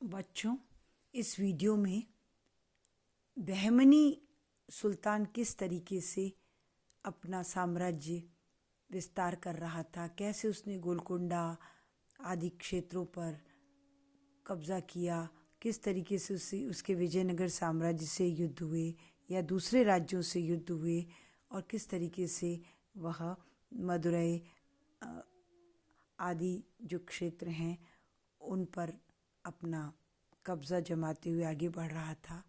बच्चों, इस वीडियो में बहमनी सुल्तान किस तरीके से अपना साम्राज्य विस्तार कर रहा था, कैसे उसने गोलकोंडा आदि क्षेत्रों पर कब्जा किया, किस तरीके से उसके विजयनगर साम्राज्य से युद्ध हुए या दूसरे राज्यों से युद्ध हुए, और किस तरीके से वह मदुरई आदि जो क्षेत्र हैं उन पर अपना कब्ज़ा जमाते हुए आगे बढ़ रहा था,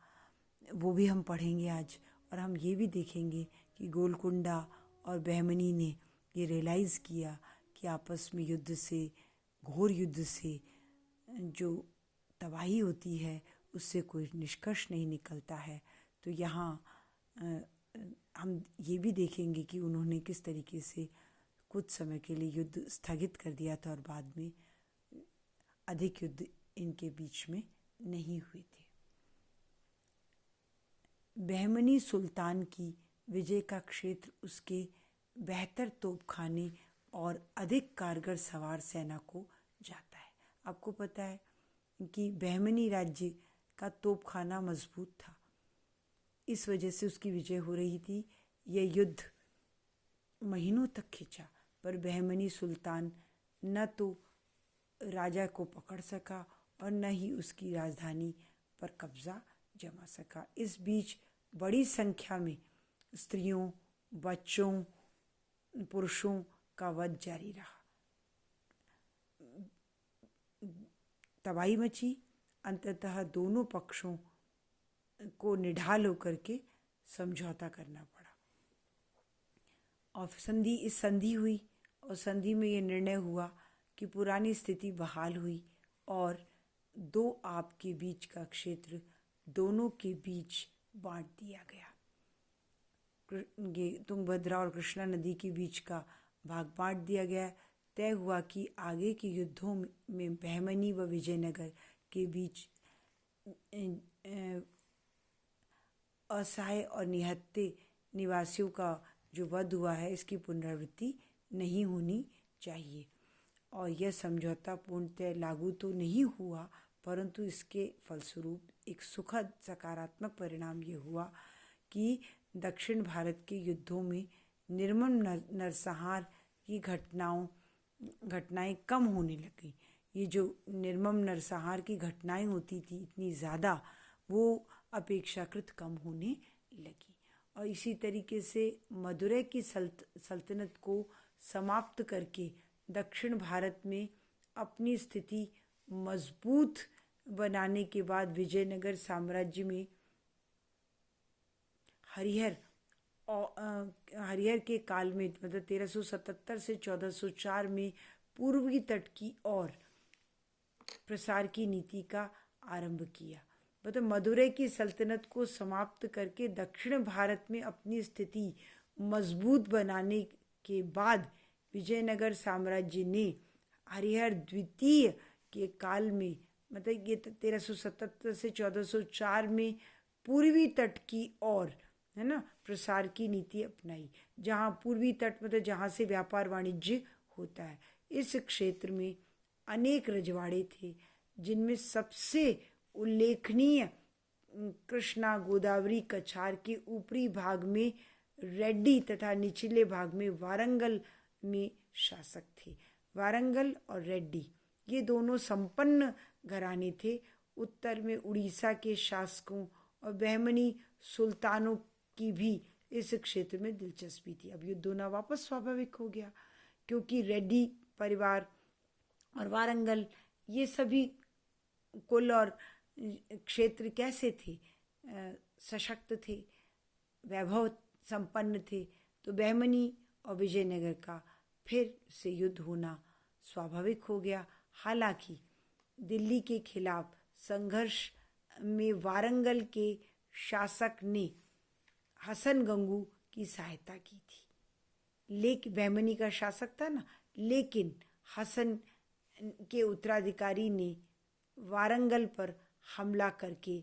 वो भी हम पढ़ेंगे आज। और हम ये भी देखेंगे कि गोलकुंडा और बहमनी ने ये रियलाइज़ किया कि आपस में युद्ध से, घोर युद्ध से जो तबाही होती है उससे कोई निष्कर्ष नहीं निकलता है। तो यहाँ हम ये भी देखेंगे कि उन्होंने किस तरीके से कुछ समय के लिए युद्ध स्थगित कर दिया था और बाद में अधिक युद्ध इनके बीच में नहीं हुए थे। बहमनी सुल्तान की विजय का क्षेत्र उसके बेहतर तोपखाने और अधिक कारगर सवार सेना को जाता है। आपको पता है कि बहमनी राज्य का तोपखाना मजबूत था, इस वजह से उसकी विजय हो रही थी। यह युद्ध महीनों तक खिंचा, पर बहमनी सुल्तान न तो राजा को पकड़ सका और न ही उसकी राजधानी पर कब्जा जमा सका। इस बीच बड़ी संख्या में स्त्रियों, बच्चों, पुरुषों का वध जारी रहा। तबाही मची। अंततः दोनों पक्षों को निढाल होकर के समझौता करना पड़ा और इस संधि हुई और संधि में ये निर्णय हुआ कि पुरानी स्थिति बहाल हुई और दो आप के बीच का क्षेत्र दोनों के बीच बांट दिया गया। तुंगभद्रा और कृष्णा नदी के बीच का भाग बांट दिया गया। तय हुआ कि आगे के युद्धों में बहमनी व विजयनगर के बीच असहाय और निहत्थे निवासियों का जो वध हुआ है, इसकी पुनरावृत्ति नहीं होनी चाहिए। और यह समझौता पूर्णतः लागू तो नहीं हुआ, परंतु इसके फलस्वरूप एक सुखद सकारात्मक परिणाम ये हुआ कि दक्षिण भारत के युद्धों में निर्मम नरसंहार की घटनाएं कम होने लगी। ये जो निर्मम नरसंहार की घटनाएं होती थी इतनी ज़्यादा, वो अपेक्षाकृत कम होने लगी। और इसी तरीके से मदुरै की सल्तनत को समाप्त करके दक्षिण भारत में अपनी स्थिति मजबूत बनाने के बाद विजयनगर साम्राज्य में हरिहर के काल में, मतलब 1377 से 1404 में पूर्वी तट की ओर प्रसार की नीति का आरंभ किया। मतलब मदुरै की सल्तनत को समाप्त करके दक्षिण भारत में अपनी स्थिति मजबूत बनाने के बाद विजयनगर साम्राज्य ने हरिहर द्वितीय के काल में, मतलब ये 1377 से 1404 में पूर्वी तट की ओर, है ना, प्रसार की नीति अपनाई। जहाँ पूर्वी तट मतलब जहाँ से व्यापार वाणिज्य होता है, इस क्षेत्र में अनेक रजवाड़े थे, जिनमें सबसे उल्लेखनीय कृष्णा गोदावरी कछार के ऊपरी भाग में रेड्डी तथा निचले भाग में वारंगल में शासक थे। वारंगल और रेड्डी ये दोनों संपन्न घराने थे। उत्तर में उड़ीसा के शासकों और बहमनी सुल्तानों की भी इस क्षेत्र में दिलचस्पी थी। अब युद्ध होना वापस स्वाभाविक हो गया, क्योंकि रेड्डी परिवार और वारंगल ये सभी कुल और क्षेत्र कैसे थे, सशक्त थे, वैभव संपन्न थे। तो बहमनी और विजयनगर का फिर से युद्ध होना स्वाभाविक हो गया। हालांकि दिल्ली के खिलाफ संघर्ष में वारंगल के शासक ने हसन गंगू की सहायता की थी, लेकिन बहमनी का शासक था ना, लेकिन हसन के उत्तराधिकारी ने वारंगल पर हमला करके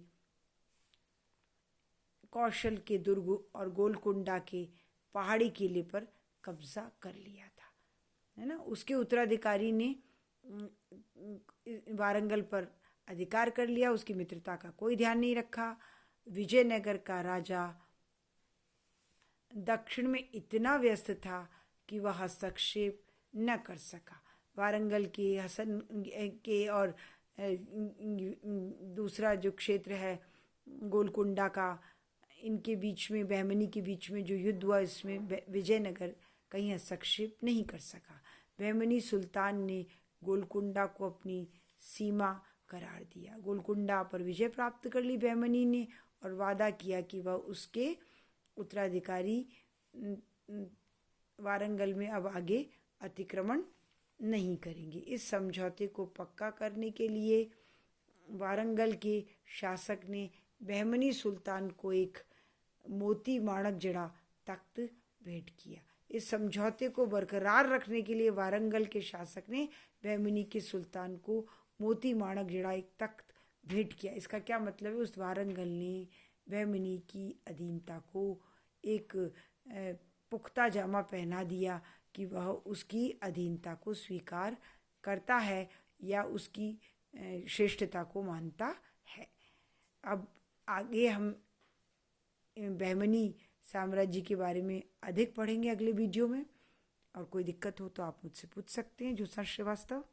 कौशल के दुर्ग और गोलकुंडा के पहाड़ी किले पर कब्जा कर लिया था, है ना। उसके उत्तराधिकारी ने वारंगल पर अधिकार कर लिया, उसकी मित्रता का कोई ध्यान नहीं रखा। विजयनगर का राजा दक्षिण में इतना व्यस्त था कि वह हस्तक्षेप न कर सका। वारंगल के हसन के और दूसरा जो क्षेत्र है गोलकुंडा का, इनके बीच में, बहमनी के बीच में जो युद्ध हुआ, इसमें विजयनगर कहीं हस्तक्षेप नहीं कर सका। बहमनी सुल्तान ने गोलकुंडा को अपनी सीमा करार दिया। गोलकुंडा पर विजय प्राप्त कर ली बहमनी ने और वादा किया कि वह उसके उत्तराधिकारी वारंगल में अब आगे अतिक्रमण नहीं करेंगे। इस समझौते को पक्का करने के लिए वारंगल के शासक ने बहमनी सुल्तान को एक मोती माणक जड़ा तख्त भेंट किया। इस समझौते को बरकरार रखने के लिए वारंगल के शासक ने बहमनी के सुल्तान को मोती माणक जड़ा एक तख्त भेंट किया। इसका क्या मतलब है? उस वारंगल ने बहमनी की अधीनता को एक पुख्ता जामा पहना दिया कि वह उसकी अधीनता को स्वीकार करता है या उसकी श्रेष्ठता को मानता है। अब आगे हम बहमनी साम्राज्य के बारे में अधिक पढ़ेंगे अगले वीडियो में, और कोई दिक्कत हो तो आप मुझसे पूछ सकते हैं। ज्योत्सना श्रीवास्तव।